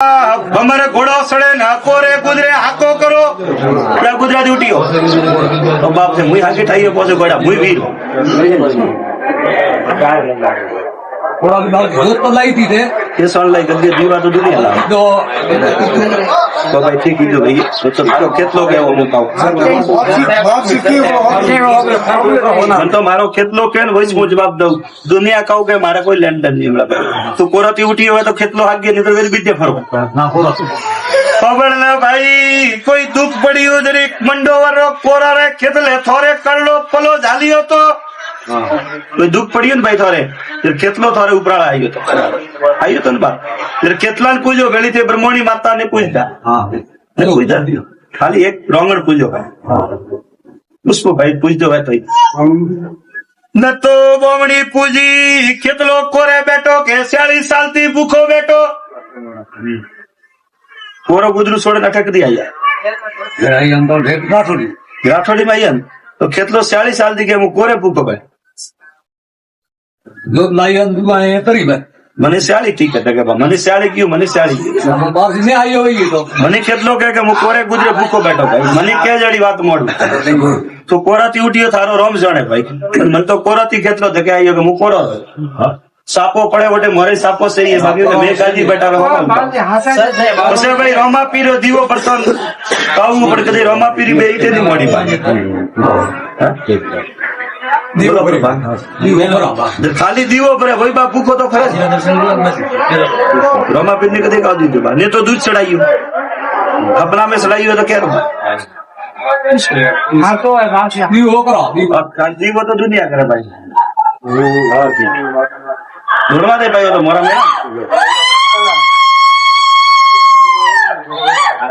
અમારે ઘોડો સડે નાકો રે કુદરે હાકો કરો ગુજરાતી ઉઠીઓ તો બાપ છે મુઈ હાકી ઠાઈએ પોસે ઘોડા મુઈ વીર तो लाई थी थे ये सोन लाई गद्दी दीवा तो दुनिया ला तो भाई ठीक कीधो भाई तो मारो કેટલો કેવો મુકાવ મન તો મારો કેટલો કેન વઈસ હું જવાબ દઉં દુનિયા કહું કે મારે કોઈ લેન્ડન નહીં મળે તું કોરાતી ઉઠી હોય તો કેટલો હાગ્ય નહીં તો વેરી બીજે ફરો ખબર ના ભાઈ કોઈ દુઃખ પડ્યું જરીક મંડો વાળો કોરા રે ખેતલે થોરે કરલો પલો ઝાલ્યો તો કોઈ દુઃખ પડ્યું ને ભાઈ થોરે કેટલો થોરે ઉપરાળા આવ્યો તો ને બા કેટલા ને પૂજો વેલી થી બ્રહ્મણી માતા ને પૂજતા પૂજતા ખાલી એક રોંગણ પૂજો ભાઈ પુષ્પો ભાઈ પૂજતો ભાઈ તો ન તો બોમણી પૂજી કેટલો કોરે બેઠો કે 40 સાલ થી ભૂખો બેઠો કોરો ગુજરું છોડે અટક દી આયા રાઠોડી માં આયા તો કેટલો 40 સાલ થી કે હું કોરે ભૂખો ભાઈ जो लायन दुआएं तरी में મને શાળી ઠીક હતા કે મને શાળી કયું મને શાળી बाप ने आई होगी तो મને કેટલો કે હું કોરે ગુજરે ભૂખો બેઠો ભાઈ મને કે જડી વાત મોડું તો કોરાથી ઉઠ્યો થારો રોમ જાણે ભાઈ મને તો કોરાથી કેટલો કે આવ્યો કે હું કોરો સાપો પડે વટે મોરે સાપો છે એ ભાગ્યો કે બે ગાજી બેઠા પછી ભાઈ રોમા પીરો દીવો પરસન કાવું પણ કદી રોમા પીરી બે ઈટેની મોડી દીવો પર ખાલી દીવો પર ભાઈ બા ભૂખો તો ખરા રોમા પીર ને કદી કાવ દીધું બા ને તો દૂધ ચડાયું अपना में चढ़ाई तो क्या जीव तो दुनिया करे भाई धुरवा दे भाई तो मोरा में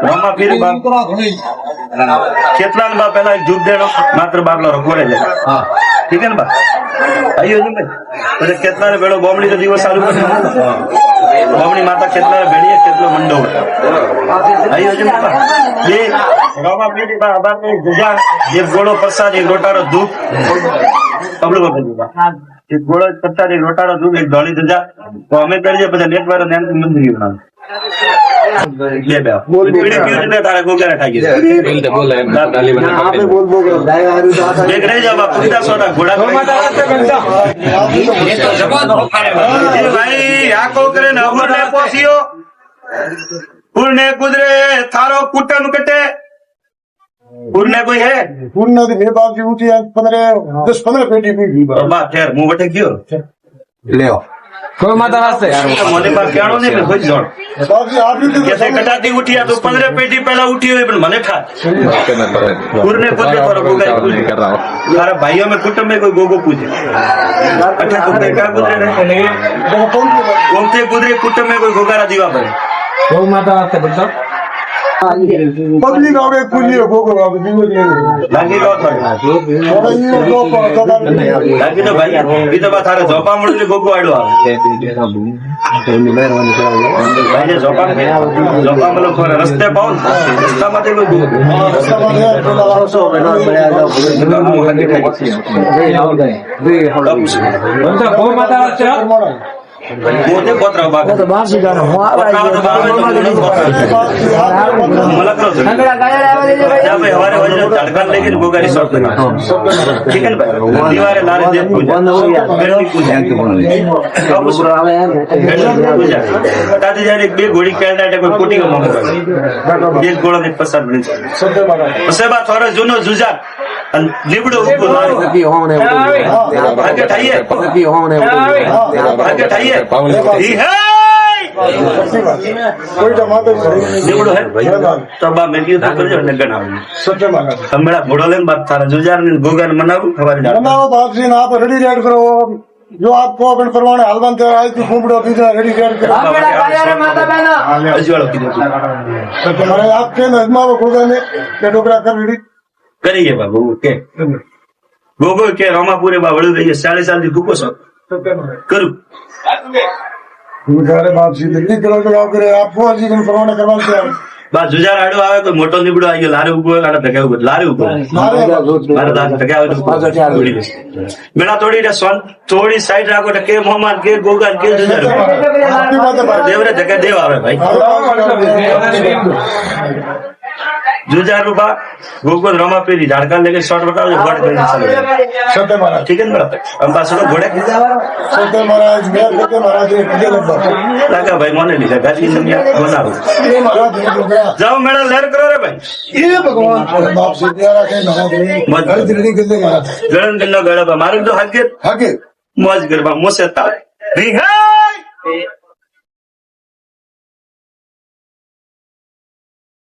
રોમા પીર કેટલા બા પેલા એક જુગ દેડો માત્ર બારલો રખોડે છે ઠીક હે ને બા આયો છે ભાઈ કેટલા ને પેલો બોમડી તો દિવસ ચાલુ કરે બોમડી માતા કેટલા ભેડીએ કેટલો મંડો આયો છે બા બે રોમા પીર બા બાર ને ગુજા એક ગોળો પ્રસાદ એક રોટારો ધૂપ પબલો બા એક ગોળો પ્રસાદ એક રોટારો ધૂપ એક ધોળી ધજા તો અમે કરીએ પછી નેટ વાળો નેન મંદિર બનાવ ले बे बोल बीड़ी पीने ने तारे को क्या रखा गया बोल दे बोल डाली बना आप बोल बोल देख रहे जब आप पूरा सोना घोड़ा भाई आको करे न हमने पोसियो पुरने गुजरे थारो कुटन कटे पुरने कोई है पुरने तो मेरे बाप जी उठी 10-15 पेटी पी बाबा खैर मुंह बटे क्यों ले कोई माता वास्ते यार मोने पास क्याणो नहीं कोई जोड़ बाप जी आप भी कैसे कटाती उठिया तो 15 पेटी पहला उठी हुई पर मने खा पूरने पूजे पर गोगा पूजे कर रहा हूं यार भाइयों में कुटुंब में कोई गोगो पूजे अच्छा तुमने क्या गुजरे रे कौनते गुजरे कुटुंब में कोई गोगारा दीवा पर कोई माता वास्ते बच्चा पब्लिक आवे पुलियो गोगो आवे जीव नहीं लागी लो थोड़ा लागी तो भाई ये तो बात थारे जोपा मुड़े गोगो आडो आवे भाई ने जोपा मतलब कोई रास्ते पाओ रास्ता माथे कोई रास्ता में कोई माता वास्ते मोटे कोतरा बाग तो बाहर से जाना हुआ मलक रो संगड़ा गाया आवे दे भाई जब हमारे वजन झटका लेकिन गोगारी शॉट लगा ठीक है भाई दीवारे लारे दे बंद हो गया गणनी पूजा अब उस आवे पूजा ताती जाने एक बे घोड़ी केरडा कोई कोटी का मामो एक घोड़ा ने पसंद नहीं उसे बात थोड़ा जुनो जुजा लिबड़ो ऊपर मारे होने आगे ठाइए आगे ठाइए कोई टमाटर लिबड़ो है तब मैं क्यों तो कर जो लगना सच्चे मांगा हमरा घोड़ा लेन बात थारा जुजार ने गोगन मनाऊ खबर जा बनाओ बाप जी आप रेडी रेड करो जो आपको अपन परवाने हलवन ते आज की फूमड़ो पीछे रेडी रेड करो आपड़ा काया रे माता बहना अजवाड़ो की तो तुम्हारे आप के नजमा वो गोगा ने के डोकरा कर रेडी करिए बाबू के गोगो के रोमापुरे बा वळू गई 40 साल दी भूको सो करू तुम्हारे बाप जी दिल्ली करो तो आप करे आपको जीवन परवाने करवाते हैं બસ જુજાર આડો આવે કોઈ મોટો નીબડો આવી ગયો લારી ઉભો હોય આડે ધકે ઉભો લારી ઉભો મારે ધકે આવે તો તોડી દે મેળા તોડી દે સોન થોડી સાઈડ રાખો એટલે કે મોહમાન કે ગોગાન કે જુજાર દેવરે ધકે દેવ આવે ભાઈ જુજાર રૂપા ગોગોલ રમાપીરી ઝાડકા લેકે શોર્ટ બતાવજો ઘોડે કરી ચાલે सत्य महाराज ठीक है ना बड़ा हम पास घोड़े सत्य महाराज मैं सत्य महाराज कितने लगभग लगा भाई मोने लिखा गाजी दुनिया बनाओ ये महाराज ये लोग गया। जाओ मेरा लहर करो रे भाई ये भगवान भोले बाप से दिया रखे महाराज हर दिल्ली कितने महाराज गरण गन्नो गड़ा मारू तो हगे आगे मौज गरबा मुसे ता रिहाई